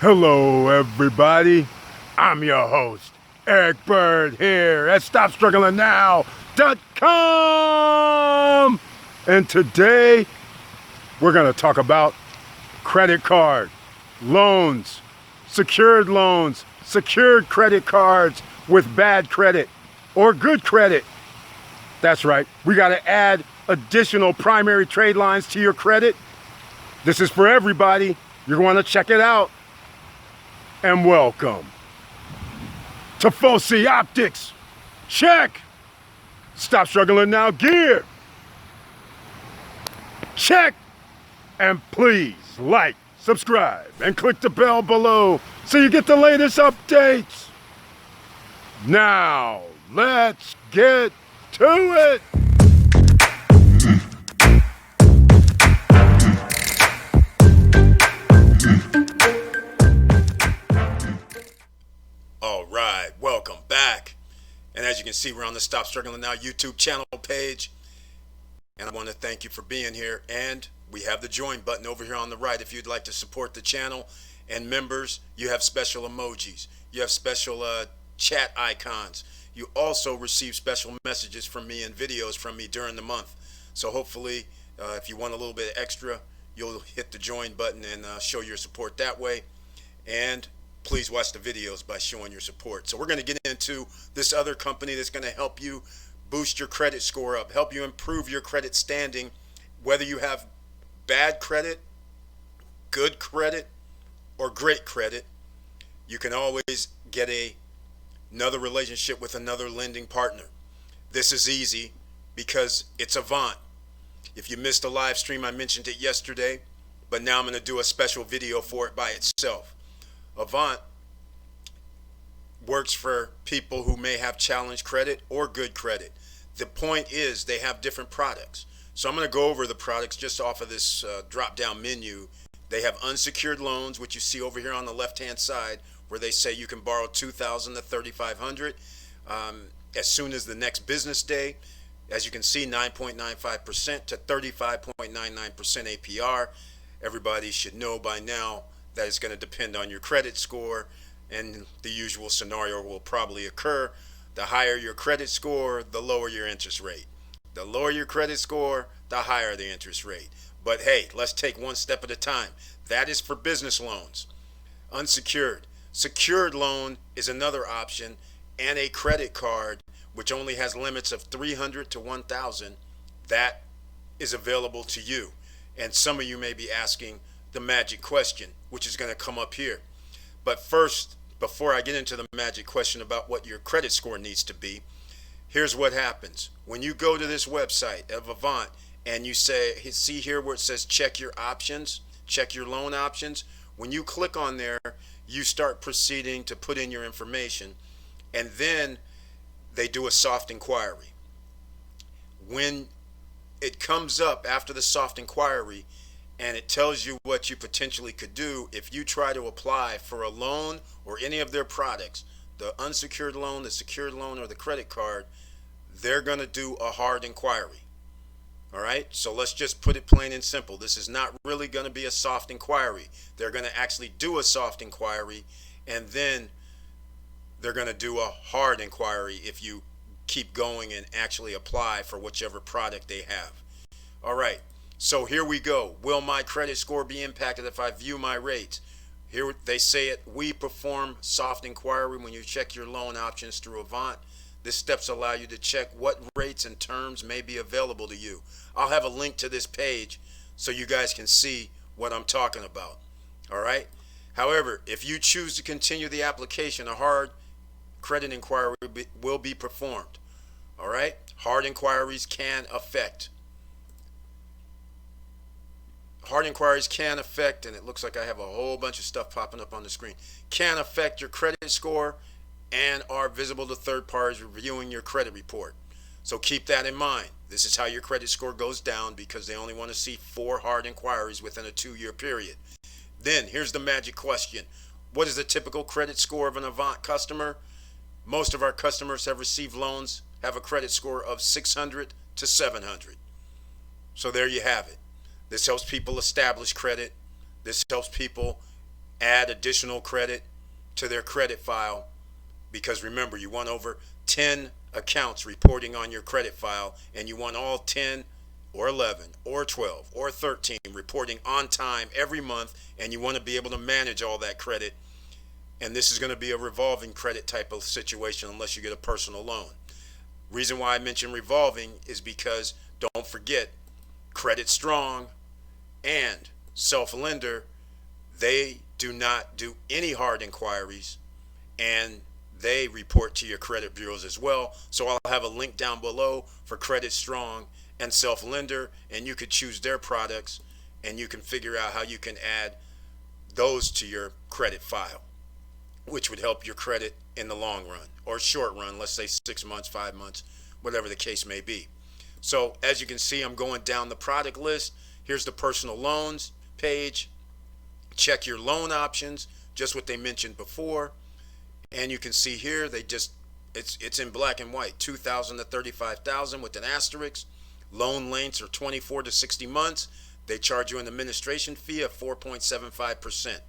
Hello, everybody. I'm your host, Eric Bird, here at StopStrugglingNow.com. And today, we're going to talk about credit card, loans, secured credit cards with bad credit or good credit. That's right. We got to add additional primary trade lines to your credit. This is for everybody. You're going to check it out. And welcome to Foci Optics. Check. Stop struggling now gear. Check. And please like, subscribe, and click the bell below so you get the latest updates. Now, let's get to it. All right, welcome back. And as you can see, we're on the Stop Struggling Now YouTube channel page. And I want to thank you for being here. And we have the join button over here on the right if you'd like to support the channel. And members, you have special emojis. You have special chat icons. You also receive special messages from me and videos from me during the month. So hopefully, if you want a little bit extra, you'll hit the join button and show your support that way. And please watch the videos by showing your support. So we're going to get into this other company that's going to help you boost your credit score up, help you improve your credit standing, whether you have bad credit, good credit, or great credit. You can always get another relationship with another lending partner. This is easy because it's Avant. If you missed the live stream, I mentioned it yesterday, but now I'm going to do a special video for it by itself. Avant works for people who may have challenged credit or good credit. The point is they have different products. So I'm going to go over the products just off of this drop-down menu. They have unsecured loans, which you see over here on the left-hand side, where they say you can borrow $2,000 to $3,500 as soon as the next business day. As you can see, 9.95% to 35.99% APR. Everybody should know by now that it's going to depend on your credit score, and the usual scenario will probably occur. The higher your credit score, the lower your interest rate. The lower your credit score, the higher the interest rate. But hey, let's take one step at a time. That is for business loans. Unsecured. Secured loan is another option, and a credit card, which only has limits of $300 to $1,000, that is available to you. And some of you may be asking the magic question, which is going to come up here. But first, before I get into the magic question about what your credit score needs to be, here's what happens. When you go to this website of Avant and you see here where it says check your options, check your loan options, when you click on there, you start proceeding to put in your information, and then they do a soft inquiry. When it comes up after the soft inquiry, and it tells you what you potentially could do if you try to apply for a loan or any of their products, the unsecured loan, the secured loan, or the credit card, they're going to do a hard inquiry. All right, so let's just put it plain and simple. This is not really going to be a soft inquiry. They're going to actually do a soft inquiry, and then they're going to do a hard inquiry if you keep going and actually apply for whichever product they have. All right. So here we go. Will my credit score be impacted if I view my rates? Here they say it. We perform soft inquiry when you check your loan options through Avant. These steps allow you to check what rates and terms may be available to you. I'll have a link to this page so you guys can see what I'm talking about. All right. However, if you choose to continue the application, a hard credit inquiry will be performed. All right. Hard inquiries can affect. Hard inquiries can affect, and it looks like I have a whole bunch of stuff popping up on the screen, can affect your credit score and are visible to third parties reviewing your credit report. So keep that in mind. This is how your credit score goes down because they only want to see 4 hard inquiries within a 2-year period. Then here's the magic question. What is the typical credit score of an Avant customer? Most of our customers have received loans, have a credit score of 600 to 700. So there you have it. This helps people establish credit. This helps people add additional credit to their credit file, because remember, you want over 10 accounts reporting on your credit file, and you want all 10 or 11 or 12 or 13 reporting on time every month, and you want to be able to manage all that credit. And this is going to be a revolving credit type of situation unless you get a personal loan. Reason why I mention revolving is because don't forget, Credit Strong and Self-Lender, they do not do any hard inquiries, and they report to your credit bureaus as well. So I'll have a link down below for Credit Strong and Self-Lender, and you could choose their products, and you can figure out how you can add those to your credit file, which would help your credit in the long run or short run, let's say 6 months, 5 months, whatever the case may be. So as you can see, I'm going down the product list. Here's the personal loans page. Check your loan options, just what they mentioned before. And you can see here, it's in black and white, 2,000 to 35,000 with an asterisk. Loan lengths are 24 to 60 months. They charge you an administration fee of 4.75%.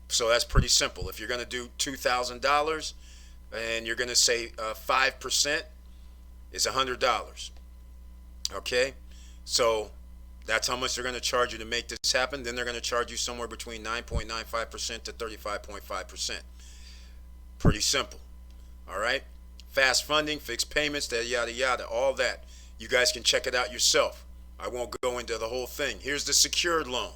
So that's pretty simple. If you're going to do $2,000 and you're going to say 5% is $100. Okay, so that's how much they're going to charge you to make this happen. Then they're going to charge you somewhere between 9.95% to 35.5%. Pretty simple. All right, fast funding, fixed payments, that yada yada, all that. You guys can check it out yourself. I won't go into the whole thing. Here's the secured loan.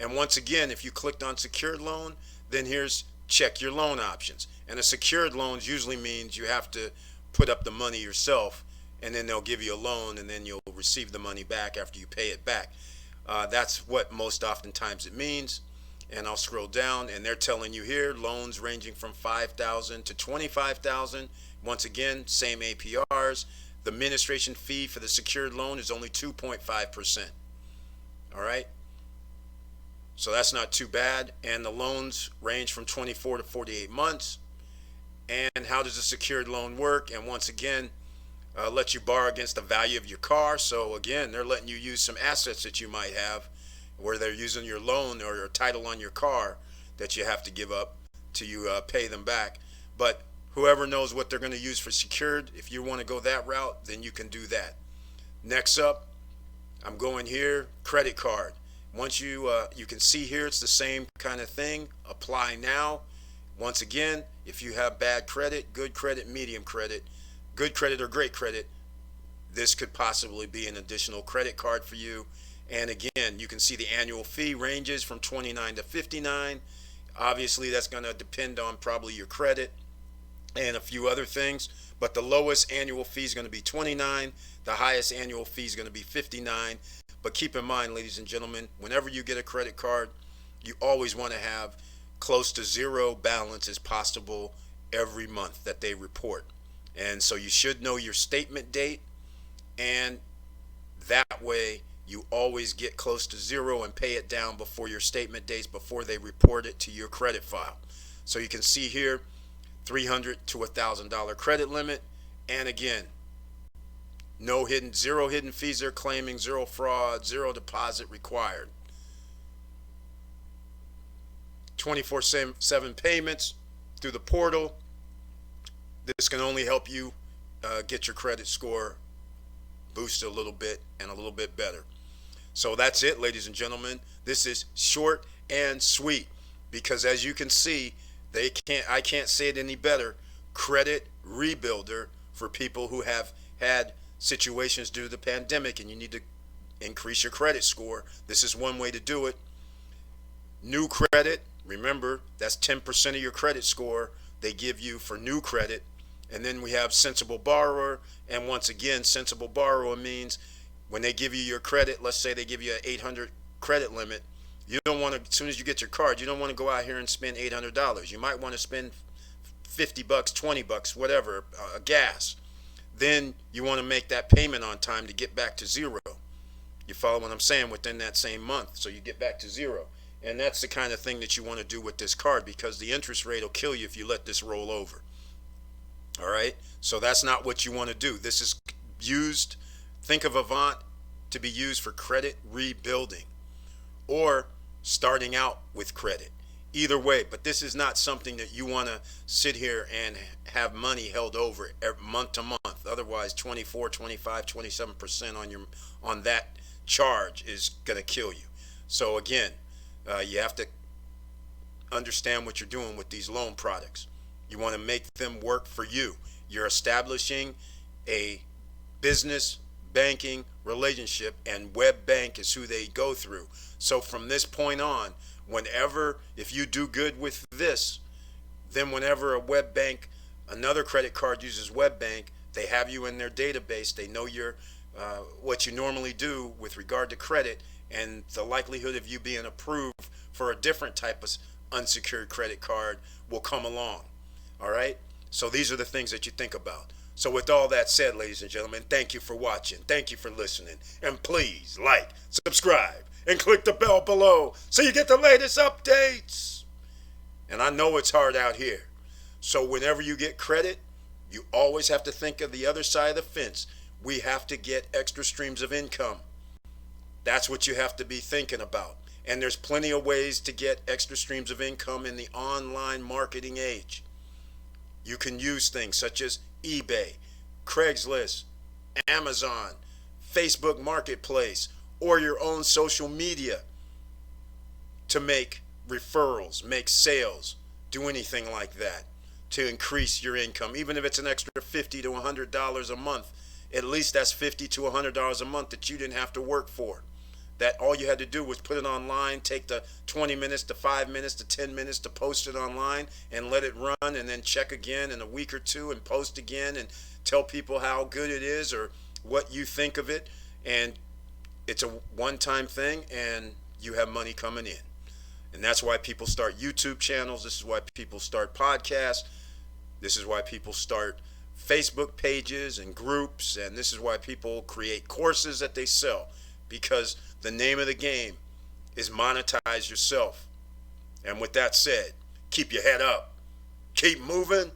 And once again, if you clicked on secured loan, then here's check your loan options. And a secured loan usually means you have to put up the money yourself, and then they'll give you a loan, and then you'll receive the money back after you pay it back. That's what most oftentimes it means. And I'll scroll down, and they're telling you here loans ranging from $5,000 to $25,000. Once again, same APRs. The administration fee for the secured loan is only 2.5%. All right. So that's not too bad. And the loans range from 24 to 48 months. And how does a secured loan work? And once again, let you borrow against the value of your car. So again, they're letting you use some assets that you might have, where they're using your loan or your title on your car that you have to give up to you pay them back. But whoever knows what they're going to use for secured, if you want to go that route, then you can do that. Next up, I'm going here, credit card. Once you can see here, it's the same kind of thing. Apply now. Once again, if you have bad credit, good credit, medium credit, good credit or great credit, this could possibly be an additional credit card for you. And again, you can see the annual fee ranges from $29 to $59. Obviously, that's going to depend on probably your credit and a few other things. But the lowest annual fee is going to be $29. The highest annual fee is going to be $59. But keep in mind, ladies and gentlemen, whenever you get a credit card, you always want to have close to zero balance as possible every month that they report. And so you should know your statement date, and that way you always get close to zero and pay it down before your statement dates, before they report it to your credit file. So you can see here, $300 to $1,000 credit limit. And again, zero hidden fees they're claiming, zero fraud, zero deposit required. 24/7 payments through the portal. This can only help you get your credit score boosted a little bit and a little bit better. So that's it, ladies and gentlemen. This is short and sweet, because as you can see, I can't say it any better. Credit rebuilder for people who have had situations due to the pandemic and you need to increase your credit score. This is one way to do it. New credit, remember, that's 10% of your credit score they give you for new credit. And then we have sensible borrower. And once again, sensible borrower means when they give you your credit, let's say they give you an 800 credit limit, you don't want to, as soon as you get your card, you don't want to go out here and spend $800. You might want to spend $50, $20, whatever, gas. Then you want to make that payment on time to get back to zero. You follow what I'm saying? Within that same month, so you get back to zero. And that's the kind of thing that you want to do with this card, because the interest rate will kill you if you let this roll over. All right, so that's not what you want to do. This is used, think of Avant to be used for credit rebuilding, or starting out with credit. Either way, but this is not something that you want to sit here and have money held over month to month. Otherwise, 24, 25, 27% on that charge is going to kill you. So again, you have to understand what you're doing with these loan products. You want to make them work for you. You're establishing a business banking relationship, and web bank is who they go through. So from this point on, if you do good with this, then whenever a web bank, another credit card uses web bank, they have you in their database. They know what you normally do with regard to credit, and the likelihood of you being approved for a different type of unsecured credit card will come along. All right? So these are the things that you think about. So with all that said, ladies and gentlemen, thank you for watching. Thank you for listening. And please like, subscribe, and click the bell below so you get the latest updates. And I know it's hard out here. So whenever you get credit, you always have to think of the other side of the fence. We have to get extra streams of income. That's what you have to be thinking about. And there's plenty of ways to get extra streams of income in the online marketing age. You can use things such as eBay, Craigslist, Amazon, Facebook Marketplace, or your own social media to make referrals, make sales, do anything like that to increase your income. Even if it's an extra $50 to $100 a month, at least that's $50 to $100 a month that you didn't have to work for. That all you had to do was put it online, take the 20 minutes to 5 minutes to 10 minutes to post it online and let it run, and then check again in a week or two and post again and tell people how good it is or what you think of it. And it's a one-time thing, and you have money coming in. And that's why people start YouTube channels. This is why people start podcasts. This is why people start Facebook pages and groups. And this is why people create courses that they sell, because the name of the game is monetize yourself. And with that said, keep your head up, keep moving,